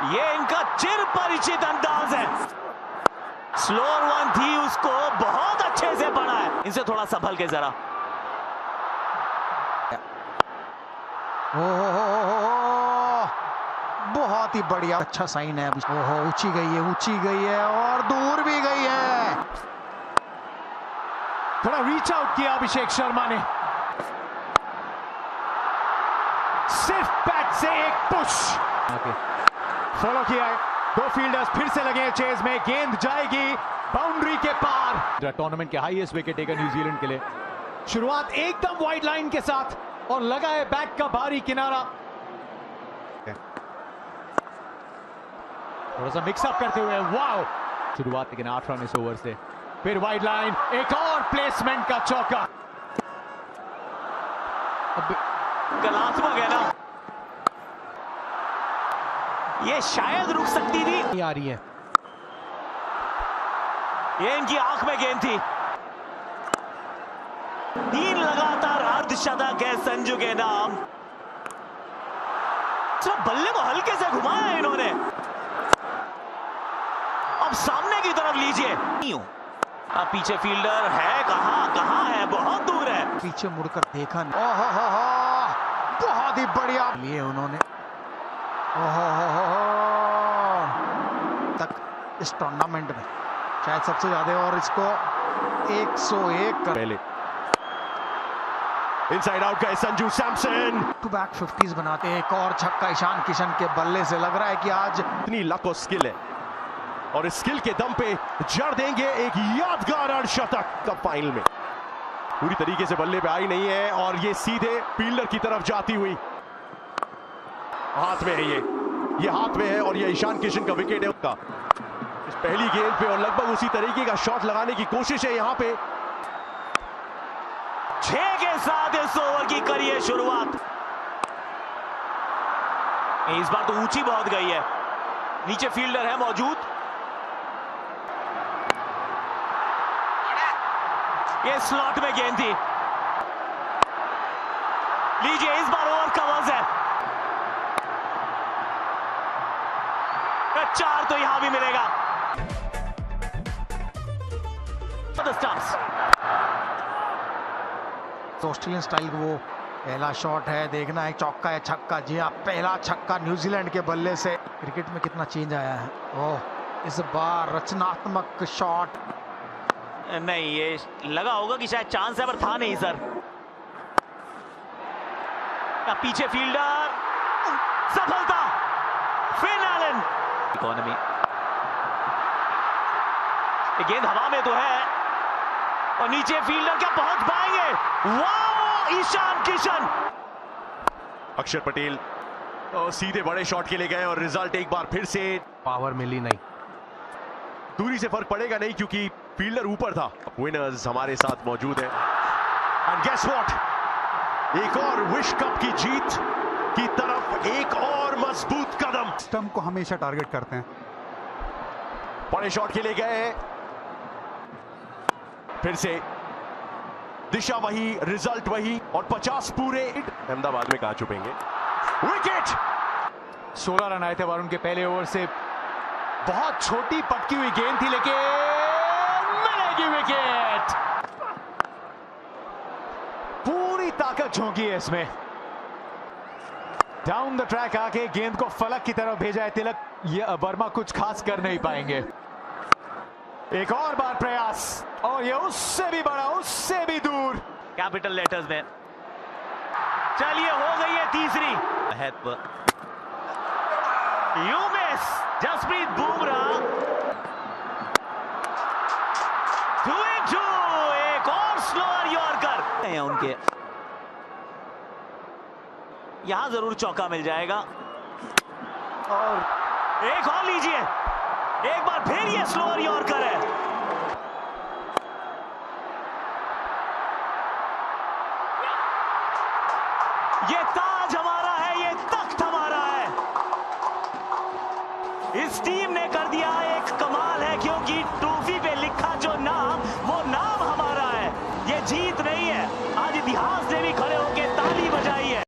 ये इनका चिर परिचित अंदाज है। स्लोअर वन थी, उसको बहुत अच्छे से पढ़ा है। इनसे थोड़ा संभल के जरा। बहुत ही बढ़िया, अच्छा साइन है। ओहो, ऊंची गई है और दूर भी गई है। थोड़ा रीच आउट किया अभिषेक शर्मा ने, सिर्फ बैट से एक पुश फॉलो किया है। दो फील्डर्स फिर से लगे चेज में, गेंद जाएगी बाउंड्री के पार। टूर्नामेंट के हाईएस्ट विकेट टेकर न्यूजीलैंड के लिए। शुरुआत एकदम वाइड लाइन के साथ और लगा है बैक का भारी किनारा। थोड़ा सा मिक्सअप करते हुए, वाओ शुरुआत लेकिन 8 रन इस ओवर से। फिर वाइड लाइन, एक और प्लेसमेंट का चौका। कलात्मक है ना, ये शायद रुक सकती थी। आ रही है, ये इनकी आंख में गेंद थी। 3 लगातार अर्धशतक है संजू के नाम। सिर्फ बल्ले को हल्के से घुमाया है इन्होंने। अब सामने की तरफ लीजिए। अब पीछे फील्डर है, कहां है, बहुत दूर है। पीछे मुड़कर देखा नहीं। ओहो, बहुत ही बढ़िया लिए उन्होंने। ओहो, तक इस टूर्नामेंट में शायद सबसे ज्यादा, और इसको 101 कर पहले इनसाइड आउट का Sanju Samson. To back 50s बनाते हैं। एक और छक्का ईशान किशन के बल्ले से। लग रहा है कि आज इतनी लक और स्किल है, और इस स्किल के दम पे जड़ देंगे एक यादगार अर्धशतक कप फाइनल में। पूरी तरीके से बल्ले पे आई नहीं है, और ये सीधे फील्डर की तरफ जाती हुई हाथ में है। ये हाथ में है, और ये ईशान किशन का विकेट है उसका। इस पहली गेंद पे और लगभग उसी तरीके का शॉट लगाने की कोशिश है यहाँ पे। 6 के साथ इस ओवर की करिए शुरुआत। इस बार तो ऊंची बहुत गई है, नीचे फील्डर है मौजूद। ये स्लॉट में गेंद थी। लीजिए, इस बार ओवर कवर्स है। 4 तो यहां भी मिलेगा। ऑस्ट्रेलियन स्टाइल वो पहला शॉट है। देखना है चौका है छक्का। जी हाँ, पहला छक्का न्यूजीलैंड के बल्ले से। क्रिकेट में कितना चेंज आया है। ओह, इस बार रचनात्मक शॉट नहीं, ये लगा होगा कि शायद चांस है, पर था नहीं सर। पीछे फील्डर, सफलता। Finn Allen, economy. गेंद हवा में तो है, और नीचे फील्डर क्या पहुंच पाएंगे? वाह, ईशान किशन। अक्षर पटेल सीधे बड़े शॉट के लिए गए, और रिजल्ट एक बार फिर से पावर मिली नहीं। दूरी से फर्क पड़ेगा नहीं, क्योंकि फील्डर ऊपर था। विनर्स हमारे साथ मौजूद है, एंड गेस व्हाट, एक और विश्व कप की जीत की तरफ एक और मजबूत कदम। स्टंप को हमेशा टारगेट करते हैं। बड़े शॉट के लिए गए, फिर से दिशा वही, रिजल्ट वही, और 50 पूरे। अहमदाबाद में कहां छुपेंगे। विकेट, 16 रन आए थे वरुण के पहले ओवर से। बहुत छोटी पटकी हुई गेंद थी, लेकिन मिलेगी विकेट। पूरी ताकत झोंकी है इसमें। डाउन द ट्रैक आके गेंद को फलक की तरफ भेजा है तिलक। ये वर्मा कुछ खास कर नहीं पाएंगे। एक और बार प्रयास, और ये उससे भी बड़ा, उससे भी दूर। कैपिटल लेटर्स में। चलिए, हो गई है तीसरी। You miss Jasprit Bumrah. 2-2, एक और स्लोअर यॉर्कर है उनके। यहां जरूर चौका मिल जाएगा, और एक और लीजिए। एक बार फिर ये स्लोअर यॉर्कर है। ये ताज हमारा